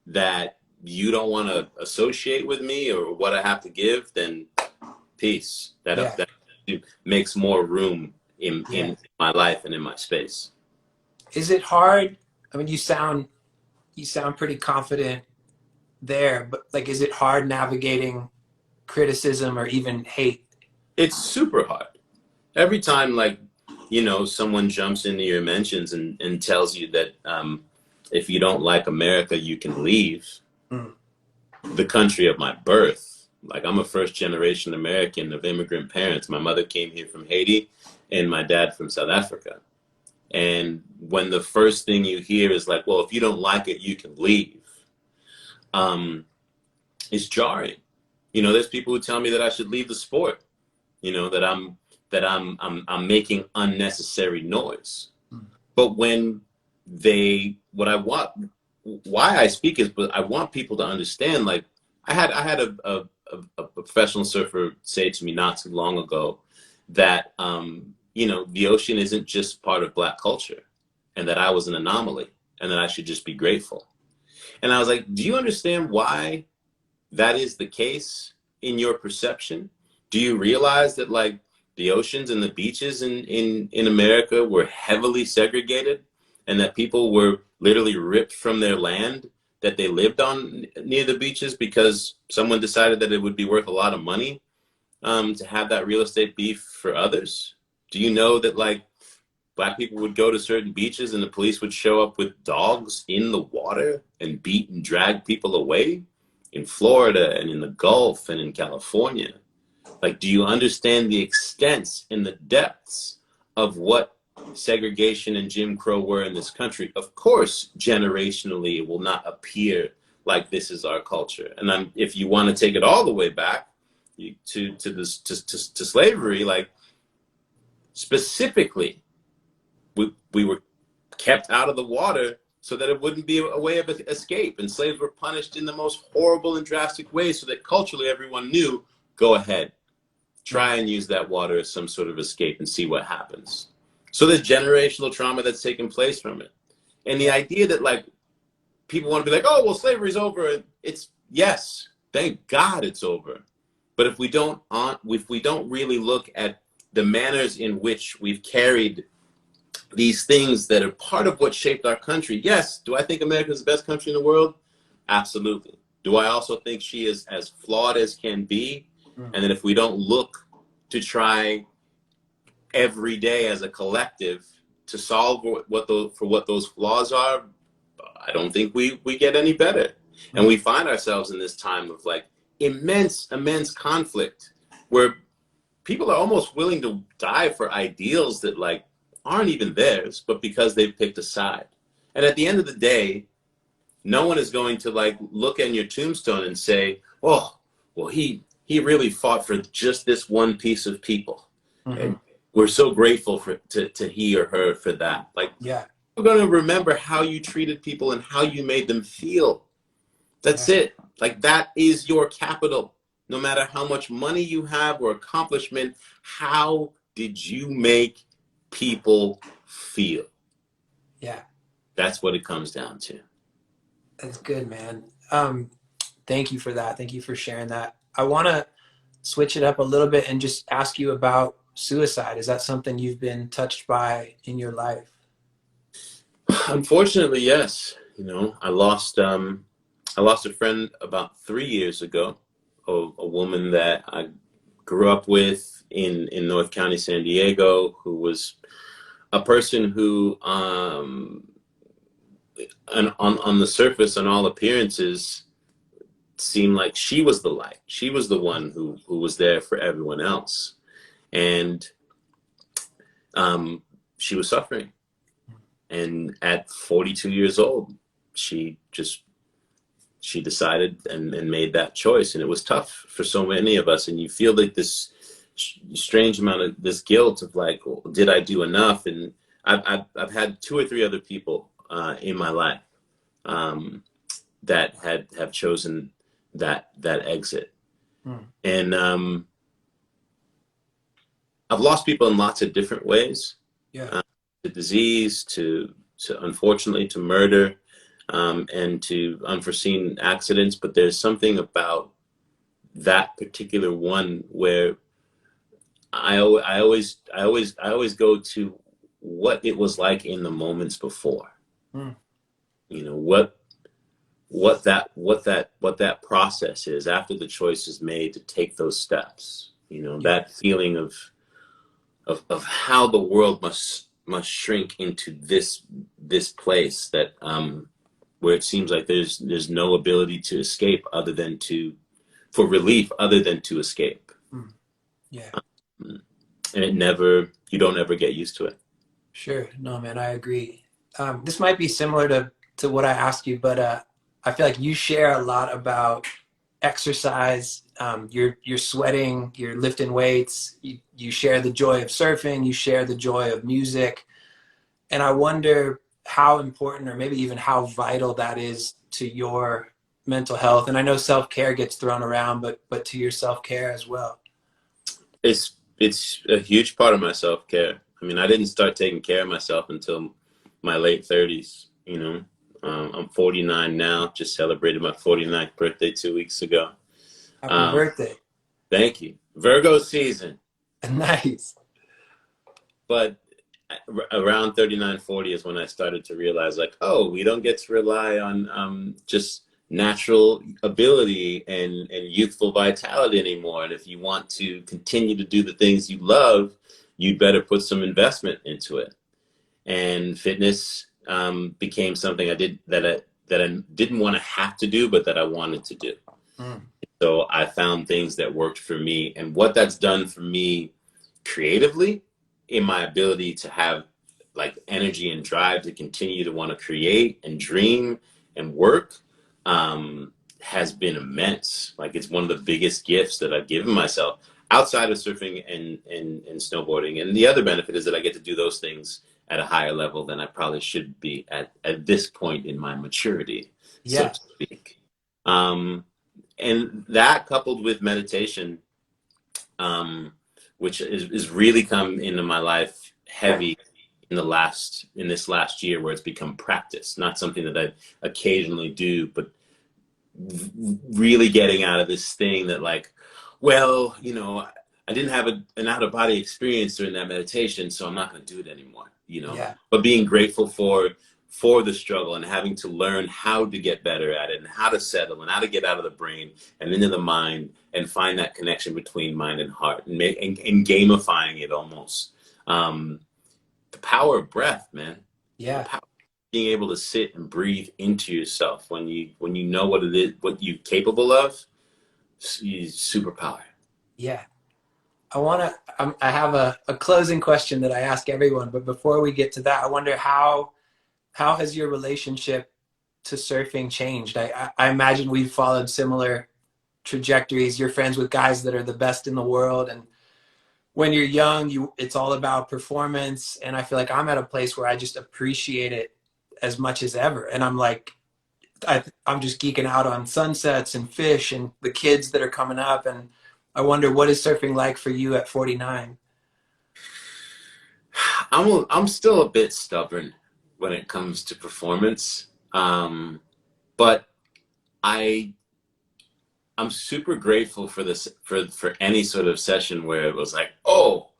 that you don't want to associate with me or what I have to give, then peace. That makes more room in my life and in my space. Is it hard? I mean, you sound pretty confident there, but like, is it hard navigating criticism or even hate? It's super hard. Every time, like, you know, someone jumps into your mentions and tells you that if you don't like America, you can leave the country of my birth. Like, I'm a first generation American of immigrant parents. My mother came here from Haiti and my dad from South Africa. And when the first thing you hear is like, well, if you don't like it, you can leave, it's jarring. You know, there's people who tell me that I should leave the sport, you know, that I'm making unnecessary noise. But when why I speak is, but I want people to understand, like, I had a professional surfer say to me not too long ago that, you know, the ocean isn't just part of Black culture, and that I was an anomaly and that I should just be grateful. And I was like, do you understand why that is the case in your perception? Do you realize that, like, the oceans and the beaches in America were heavily segregated, and that people were literally ripped from their land that they lived on near the beaches because someone decided that it would be worth a lot of money to have that real estate beef for others? Do you know that, like, Black people would go to certain beaches and the police would show up with dogs in the water and beat and drag people away in Florida and in the Gulf and in California? Like, do you understand the extents and the depths of what segregation and Jim Crow were in this country? Of course, generationally, it will not appear like this is our culture. And if you want to take it all the way back to slavery, like, specifically, we were kept out of the water so that it wouldn't be a way of escape. And slaves were punished in the most horrible and drastic ways so that culturally everyone knew, go ahead, try and use that water as some sort of escape and see what happens. So there's generational trauma that's taken place from it. And the idea that, like, people want to be like, oh, well, slavery's over. It's, yes, thank God it's over. But if we don't really look at the manners in which we've carried these things that are part of what shaped our country. Yes, do I think America is the best country in the world? Absolutely. Do I also think she is as flawed as can be? And then if we don't look to try every day as a collective to solve what those flaws are, I don't think we get any better. And we find ourselves in this time of like immense conflict where people are almost willing to die for ideals that like aren't even theirs, but because they've picked a side. And at the end of the day, no one is going to like look at your tombstone and say, oh, well, he really fought for just this one piece of people. And we're so grateful to he or her for that. Like, we're going to remember how you treated people and how you made them feel. That's it. Like, that is your capital. No matter how much money you have or accomplishment, how did you make people feel? Yeah. That's what it comes down to. That's good, man. Thank you for that. Thank you for sharing that. I want to switch it up a little bit and just ask you about suicide. Is that something you've been touched by in your life? Unfortunately, yes. You know, I lost a friend about 3 years ago, a woman that I grew up with in North County, San Diego, who was a person who, on the surface, on all appearances, seemed like she was the light. She was the one who was there for everyone else. And she was suffering. And at 42 years old, she decided and made that choice. And it was tough for so many of us. And you feel like this strange amount of this guilt of like, well, did I do enough? And I've had 2 or 3 other people in my life that have chosen that exit. And I've lost people in lots of different ways. To disease, to unfortunately to murder, and to unforeseen accidents. But there's something about that particular one where I always go to what it was like in the moments before. You know, what that process is after the choice is made to take those steps. You know, that feeling of how the world must shrink into this place that where it seems like there's no ability to escape for relief other than to escape. And you don't ever get used to it. Sure. No, man, I agree. This might be similar to what I asked you, but I feel like you share a lot about exercise. You're sweating, you're lifting weights, you share the joy of surfing, you share the joy of music. And I wonder how important, or maybe even how vital that is to your mental health. And I know self-care gets thrown around, but to your self-care as well. It's a huge part of my self-care. I mean, I didn't start taking care of myself until my late 30s, you know. I'm 49 now, just celebrated my 49th birthday 2 weeks ago. Happy birthday. Thank you. Virgo season. Nice. But around 39, 40 is when I started to realize, like, oh, we don't get to rely on just natural ability and youthful vitality anymore. And if you want to continue to do the things you love, you'd better put some investment into it. And fitness became something I didn't want to have to do, but that I wanted to do. So I found things that worked for me, and what that's done for me creatively in my ability to have like energy and drive to continue to want to create and dream and work has been immense. Like, it's one of the biggest gifts that I've given myself outside of surfing and snowboarding. And the other benefit is that I get to do those things at a higher level than I probably should be at this point in my maturity, so to speak. And that, coupled with meditation, which is really come into my life heavy in this last year, where it's become practice, not something that I occasionally do, but really getting out of this thing that, like, well, you know, I didn't have an out-of-body experience during that meditation, so I'm not going to do it anymore, you know. But being grateful for for the struggle and having to learn how to get better at it and how to settle and how to get out of the brain and into the mind and find that connection between mind and heart and gamifying it almost. The power of breath, man. Yeah. The power of being able to sit and breathe into yourself when you know what it is, what you're capable of, superpower. Yeah. I have a closing question that I ask everyone, but before we get to that, I wonder how has your relationship to surfing changed? I imagine we've followed similar trajectories. You're friends with guys that are the best in the world, and when you're young, it's all about performance. And I feel like I'm at a place where I just appreciate it as much as ever. And I'm like, I'm just geeking out on sunsets and fish and the kids that are coming up. And I wonder, what is surfing like for you at 49? I'm still a bit stubborn when it comes to performance, but I'm super grateful for this for any sort of session where it was like, oh,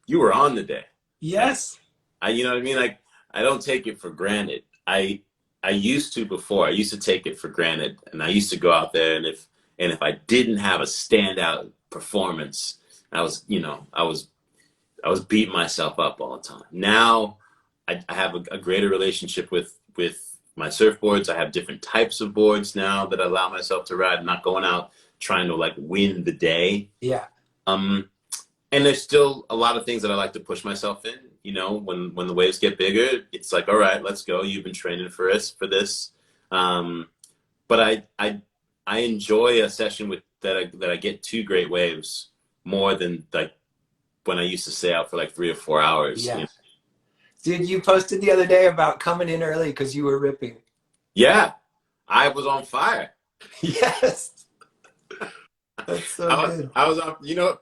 you were on the day. Yes. You know what I mean? Like, I don't take it for granted. I used to before. I used to take it for granted, and I used to go out there, and if I didn't have a standout performance, I was beating myself up all the time. Now I have a greater relationship with my surfboards. I have different types of boards now that I allow myself to ride. I'm not going out trying to like win the day. Yeah. And there's still a lot of things that I like to push myself in. You know, when the waves get bigger, it's like, all right, let's go. You've been training for this. But I enjoy a session that I get 2 great waves more than like when I used to stay out for like 3 or 4 hours. Yeah. You know? Dude, you posted the other day about coming in early because you were ripping. Yeah, I was on fire. Yes. That's so good. I was on, you know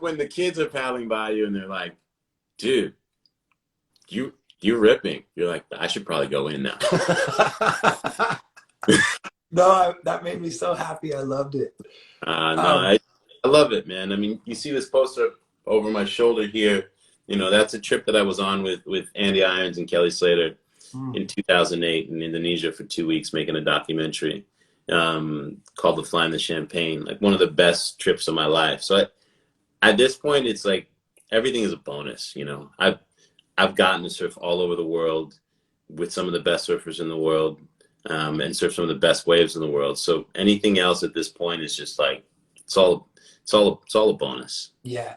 when the kids are paddling by you and they're like, dude, you're ripping. You're like, I should probably go in now. No, that made me so happy. I loved it. I love it, man. I mean, you see this poster over my shoulder here. You know, that's a trip that I was on with Andy Irons and Kelly Slater in 2008 in Indonesia for 2 weeks making a documentary called The Flying the Champagne, like one of the best trips of my life. So at this point, it's like everything is a bonus. You know, I've gotten to surf all over the world with some of the best surfers in the world and surf some of the best waves in the world. So anything else at this point is just like, it's all a bonus. Yeah.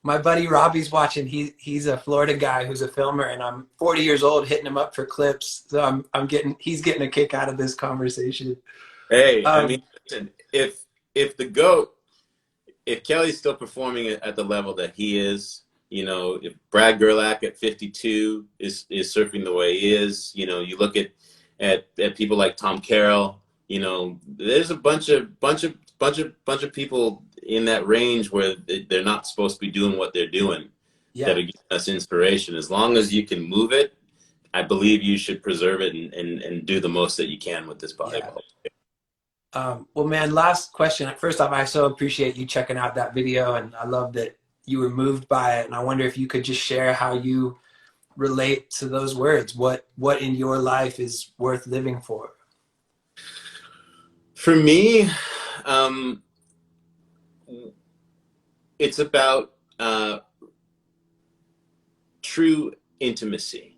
My buddy Robbie's watching. He's a Florida guy who's a filmer, and I'm 40 years old hitting him up for clips. So he's getting a kick out of this conversation. Hey, I mean, listen, if Kelly's still performing at the level that he is, you know, if Brad Gerlach at 52 is surfing the way he is, you know, you look at people like Tom Carroll, you know, there's a bunch of people in that range where they're not supposed to be doing what they're doing. Yeah. That are giving us inspiration. As long as you can move it, I believe you should preserve it and do the most that you can with this volleyball. Yeah. Well, man, last question. First off, I so appreciate you checking out that video, and I love that you were moved by it. And I wonder if you could just share how you relate to those words. What in your life is worth living for? For me, it's about true intimacy,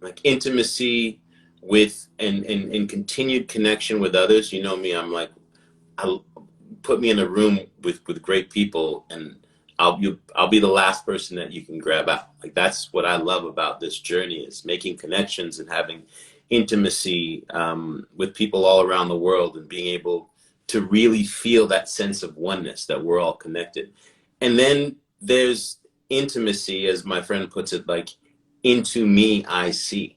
like intimacy with and continued connection with others. You know me, I'm like, put me in a room with great people and I'll be the last person that you can grab out. Like, that's what I love about this journey, is making connections and having intimacy with people all around the world and being able to really feel that sense of oneness, that we're all connected. And then there's intimacy, as my friend puts it, like, into me I see.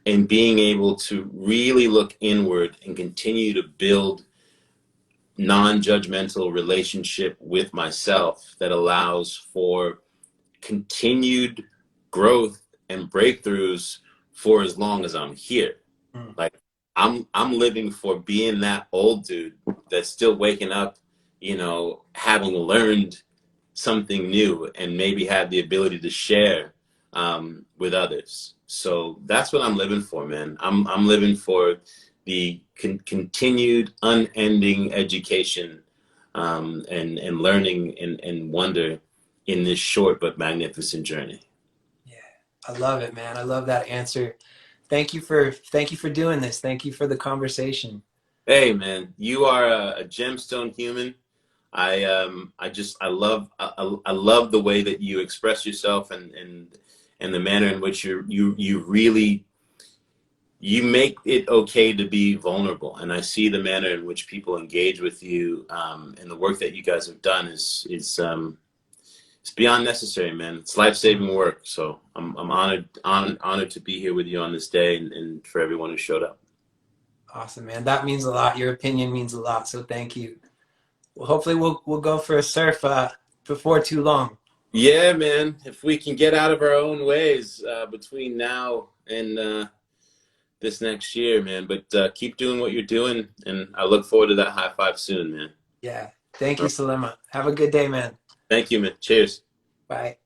And being able to really look inward and continue to build non-judgmental relationship with myself that allows for continued growth and breakthroughs for as long as I'm here. Like, I'm living for being that old dude that's still waking up, you know, having learned something new and maybe have the ability to share with others. So that's what I'm living for, man. I'm living for the continued, unending education, and learning and wonder in this short but magnificent journey. Yeah, I love it, man. I love that answer. Thank you for doing this. Thank you for the conversation. Hey, man, you are a gemstone human. I love the way that you express yourself, and the manner in which you really, you make it okay to be vulnerable. And I see the manner in which people engage with you, and the work that you guys have done is it's beyond necessary, man. It's life-saving work. So I'm honored to be here with you on this day, and for everyone who showed up. Awesome, man. That means a lot. Your opinion means a lot. So thank you. Well, hopefully we'll go for a surf before too long. Yeah, man. If we can get out of our own ways between now and this next year, man. But keep doing what you're doing, and I look forward to that high five soon, man. Yeah. Thank you, Selema. Have a good day, man. Thank you, man. Cheers. Bye.